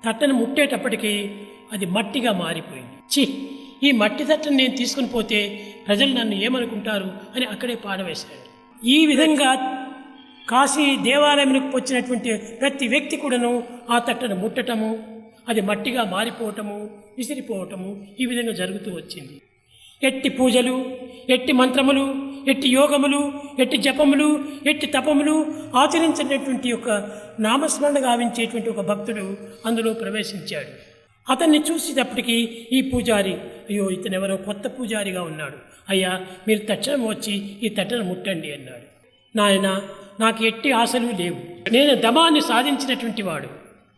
తట్టను ముట్టేటప్పటికీ అది మట్టిగా మారిపోయింది. చి, ఈ మట్టి తట్టను నేను తీసుకుని పోతే ప్రజలు నన్ను ఏమనుకుంటారు అని అక్కడే పాడవేశాడు. ఈ విధంగా కాశీ దేవాలయంలోకి వచ్చినటువంటి ప్రతి వ్యక్తి కూడాను ఆ తట్టను ముట్టటము, అది మట్టిగా మారిపోవటము, విసిరిపోవటము ఈ విధంగా జరుగుతూ వచ్చింది. ఎట్టి పూజలు, ఎట్టి మంత్రములు, ఎట్టి యోగములు, ఎట్టి జపములు, ఎట్టి తపములు ఆచరించినటువంటి ఒక నామస్మరణ గావించేటువంటి ఒక భక్తుడు అందులో ప్రవేశించాడు. అతన్ని చూసేటప్పటికీ ఈ పూజారి, అయ్యో ఇతనెవరో కొత్త పూజారిగా ఉన్నాడు, అయ్యా మీరు తక్షణం వచ్చి ఈ తట్టను ముట్టండి అన్నాడు. నాయన, నాకు ఎట్టి ఆశలు లేవు, నేను దమాన్ని సాధించినటువంటి వాడు,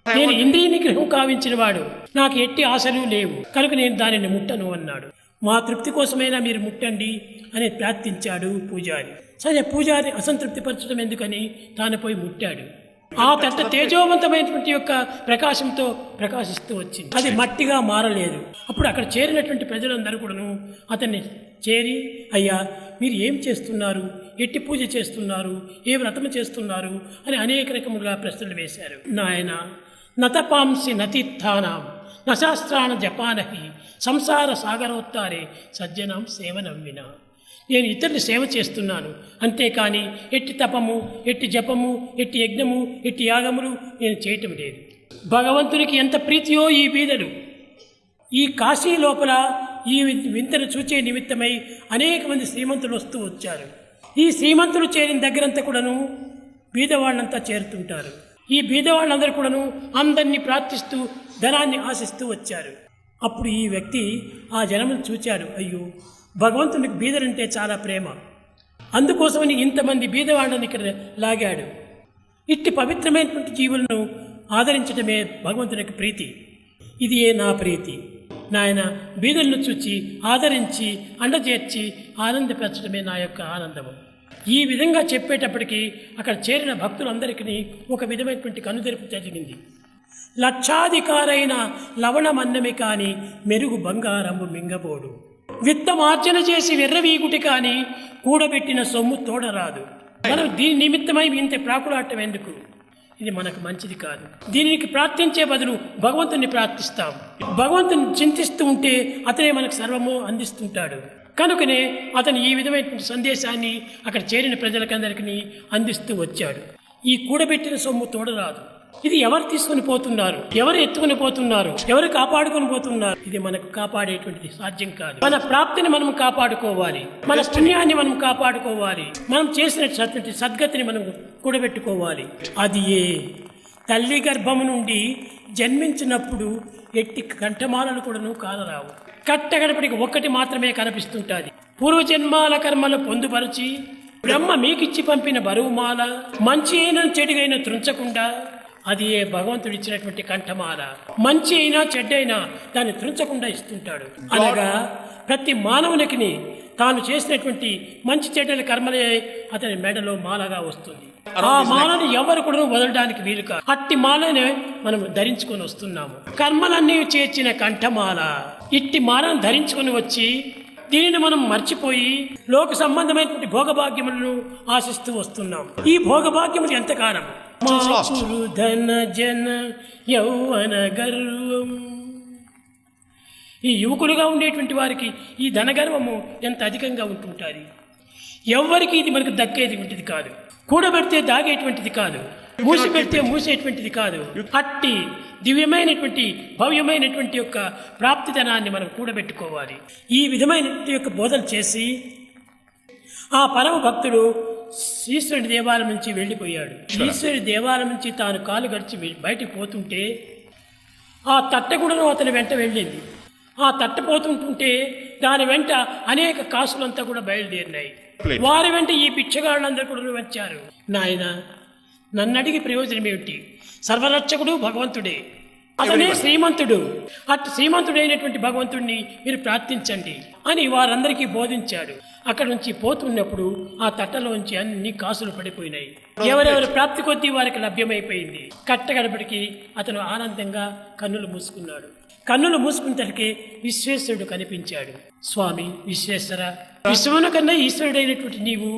నేను ఇంద్రియ నిగ్రహం కావించిన వాడు, నాకు ఎట్టి ఆశలు లేవు, కనుక నేను దానిని ముట్టను అన్నాడు. మా తృప్తి కోసమైనా మీరు ముట్టండి అని ప్రార్థించాడు పూజారి. సరే, పూజారి అసంతృప్తిపరచడం ఎందుకని తాను పోయి ముట్టాడు. ఆ తట్ట తేజోవంతమైనటువంటి యొక్క ప్రకాశంతో ప్రకాశిస్తూ వచ్చింది, అది మట్టిగా మారలేదు. అప్పుడు అక్కడ చేరినటువంటి ప్రజలందరూ కూడాను అతన్ని చేరి, అయ్యా మీరు ఏం చేస్తున్నారు, ఎట్టి పూజ చేస్తున్నారు, ఏ వ్రతము చేస్తున్నారు అని అనేక రకములుగా ప్రశ్నలు వేశారు. నాయన, నతపాంసి నతీర్థానాం నశాస్త్రాన జపానహి సంసార సాగరోత్తారే సజ్జనం సేవనవ్విన. నేను ఇతరులు సేవ చేస్తున్నాను, అంతేకాని ఎట్టి తపము, ఎట్టి జపము, ఎట్టి యజ్ఞము, ఎట్టి యాగములు నేను చేయటం లేదు. భగవంతునికి ఎంత ప్రీతియో ఈ బీదలు. ఈ కాశీ లోపల ఈ వింతను చూచే నిమిత్తమై అనేక మంది శ్రీమంతులు వస్తూ వచ్చారు. ఈ శ్రీమంతులు చేరిన దగ్గరంతా కూడాను బీదవాళ్ళంతా చేరుతుంటారు. ఈ బీదవాళ్ళందరూ కూడాను అందరినీ ప్రార్థిస్తూ ధనాన్ని ఆశిస్తూ వచ్చారు. అప్పుడు ఈ వ్యక్తి ఆ జనమును చూచాడు, అయ్యో భగవంతునికి బీదలంటే చాలా ప్రేమ, అందుకోసమని ఇంతమంది బీదవాళ్ళని ఇక్కడ లాగాడు. ఇట్టి పవిత్రమైనటువంటి జీవులను ఆదరించడమే భగవంతునికి ప్రీతి, ఇది నా ప్రీతి. నాయన, బీదలను చూచి ఆదరించి అండచేర్చి ఆనందపరచడమే నా యొక్క ఆనందము. ఈ విధంగా చెప్పేటప్పటికీ అక్కడ చేరిన భక్తులందరికీ ఒక విధమైనటువంటి కనుదెరుపు జరిగింది. లక్షాధికారైన లవణమన్నమే కాని మెరుగు బంగారము మింగబోడు, విత్తమార్జన చేసి వెర్రవీగుటి కాని కూడబెట్టిన సొమ్ము తోడరాదు. మనం దీని నిమిత్తమై ఇంత ప్రాకులాటం ఎందుకు? ఇది మనకు మంచిది కాదు. దీనికి ప్రార్థించే బదులు భగవంతుని ప్రార్థిస్తాం. భగవంతుని చింతిస్తూ ఉంటే అతనే మనకు సర్వము అందిస్తుంటాడు. కనుకనే అతను ఈ విధమైనటువంటి సందేశాన్ని అక్కడ చేరిన ప్రజలకందరికీ అందిస్తూ వచ్చాడు. ఈ కూడబెట్టిన సొమ్ము తోడరాదు. ఇది ఎవరు తీసుకుని పోతున్నారు, ఎవరు ఎత్తుకుని పోతున్నారు, ఎవరు కాపాడుకొని పోతున్నారు? ఇది మనకు కాపాడేటువంటిది సాధ్యం కాదు. మన ప్రాప్తిని మనం కాపాడుకోవాలి, మన పుణ్యాన్ని మనం కాపాడుకోవాలి, మనం చేసినటువంటి సద్గతిని మనం కూడబెట్టుకోవాలి. అది తల్లి గర్భము నుండి జన్మించినప్పుడు ఎట్టి కంఠమాలను కూడాను కానరావు. కట్టగడపటికి ఒక్కటి మాత్రమే కనిపిస్తుంటుంది. పూర్వజన్మాల కర్మలు పొందుపరిచి బ్రహ్మ మీకిచ్చి పంపిన బరువుమాల, మంచి అయినా చెడుగైనా త్రుంచకుండా అది భగవంతుడు ఇచ్చినటువంటి కంఠమాల. మంచి అయినా చెడ్డైనా దాన్ని త్రుంచకుండా ఇస్తుంటాడు. అనగా ప్రతి మానవునికి తాను చేసినటువంటి మంచి చెడ్డల కర్మలే అతని మెడలో మాలగా వస్తుంది. ఆ మాలను ఎవరు కూడా వదలడానికి వీలు కాదు. అట్టి మాలనే మనం ధరించుకొని వస్తున్నాము. కర్మలన్నీ చేర్చిన కంఠమాల. ఇట్టి మాలను ధరించుకొని వచ్చి దీనిని మనం మర్చిపోయి లోక సంబంధమైనటువంటి భోగభాగ్యములను ఆశిస్తూ వస్తున్నాం. ఈ భోగభాగ్యములు ఎంతకాలం? ధన జన యౌవన గర్వం. ఈ యువకులుగా ఉండేటువంటి వారికి ఈ ధనగర్వము ఎంత అధికంగా ఉంటుంటుంది. ఎవరికి ఇది మనకు దక్కేది ఉంటుంది కాదు, కూడబెడితే దాగేటువంటిది కాదు, మూసి పెడితే మూసేటువంటిది కాదు. అట్టి దివ్యమైనటువంటి భవ్యమైనటువంటి యొక్క ప్రాప్తిధనాన్ని మనం కూడబెట్టుకోవాలి. ఈ విధమైనటువంటి యొక్క బోధలు చేసి ఆ పరమ భక్తుడు ఈశ్వరుడి దేవాలయం నుంచి వెళ్ళిపోయాడు. ఈశ్వరుడి దేవాలయం నుంచి తాను కాలు గడిచి బయటికి పోతుంటే ఆ తట్ట కూడా అతని వెంట వెళ్ళింది. ఆ తట్ట పోతుంటుంటే దాని వెంట అనేక కాసులంతా కూడా బయలుదేరినాయి. వారి వెంట ఈ భిక్షగాళ్ళందరూ కూడా వచ్చారు. నాయన, నన్ను అడిగి ప్రయోజనం ఏమిటి? సర్వరక్షకుడు భగవంతుడే, అతనే శ్రీమంతుడు. అటు శ్రీమంతుడైనటువంటి భగవంతుడిని మీరు ప్రార్థించండి అని వారందరికీ బోధించాడు. అక్కడ నుంచి పోతున్నప్పుడు ఆ తట్టలోంచి అన్ని కాసులు పడిపోయినాయి. ఎవరెవరి ప్రాప్తి కొద్దీ వారికి లభ్యమైపోయింది. కట్టగడపటికి అతను ఆనందంగా కన్నులు మూసుకున్నాడు. కన్నులు మూసుకున్నట్లకే విశ్వేశ్వరుడు కనిపించాడు. స్వామి విశ్వేశ్వర, విశ్వమున కన్నా ఈశ్వరుడైనటువంటి నీవు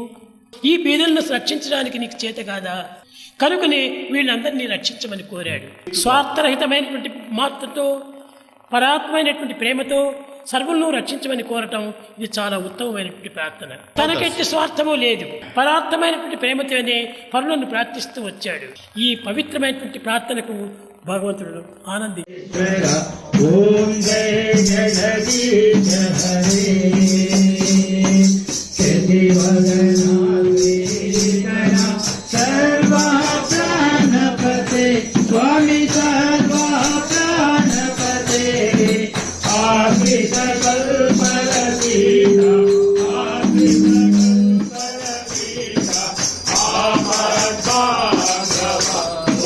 ఈ బీదలను రక్షించడానికి నీకు చేత కాదా? కనుకనే వీళ్ళందరినీ రక్షించమని కోరాడు. స్వార్థరహితమైనటువంటి మాత్రతో, పరాత్మైనటువంటి ప్రేమతో సర్వులను రక్షించమని కోరటం ఇది చాలా ఉత్తమమైనటువంటి ప్రార్థన. తనకెట్టి స్వార్థము లేదు, పరార్థమైనటువంటి ప్రేమతోనే పరులను ప్రార్థిస్తూ వచ్చాడు. ఈ పవిత్రమైనటువంటి ప్రార్థనకు భగవంతుడు ఆనంది. ఓం జయ జగదీశ హరే సర్వ ప్రాణపతే స్వామి సర్వ ప్రాణపతే ఆశ్రిత కల్పరసీత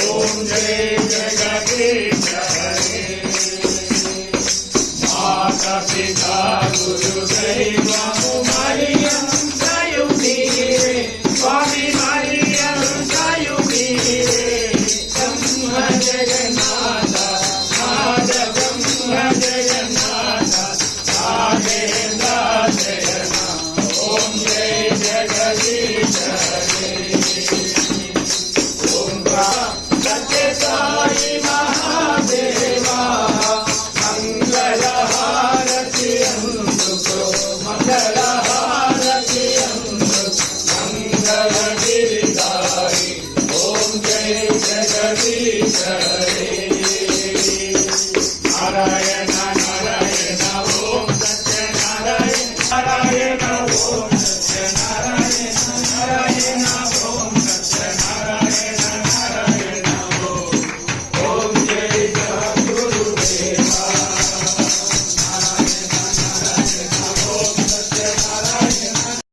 ఓం జయ జగదీశ హరే మాతా పితా గురు దైవము మరియం దయు మీరే స్వామి మరియం దయు మీరే బ్రహ్మ జగన్నాథ నాద బ్రహ్మ జగన్నాథ నాగేంద్ర జయన ఓం జయ జగదీశ హరే ఓం సత్య సాయి మహాదేవా మంగళహారతి అందుకో మంగళహారతి అందుకో మంగళ గిరిధారి ఓం జయ జగదీశ హరే నారాయణ నారాయణ ఓం సత్య నారాయణ నారాయణ ఓం సత్య నారాయణ నారాయణ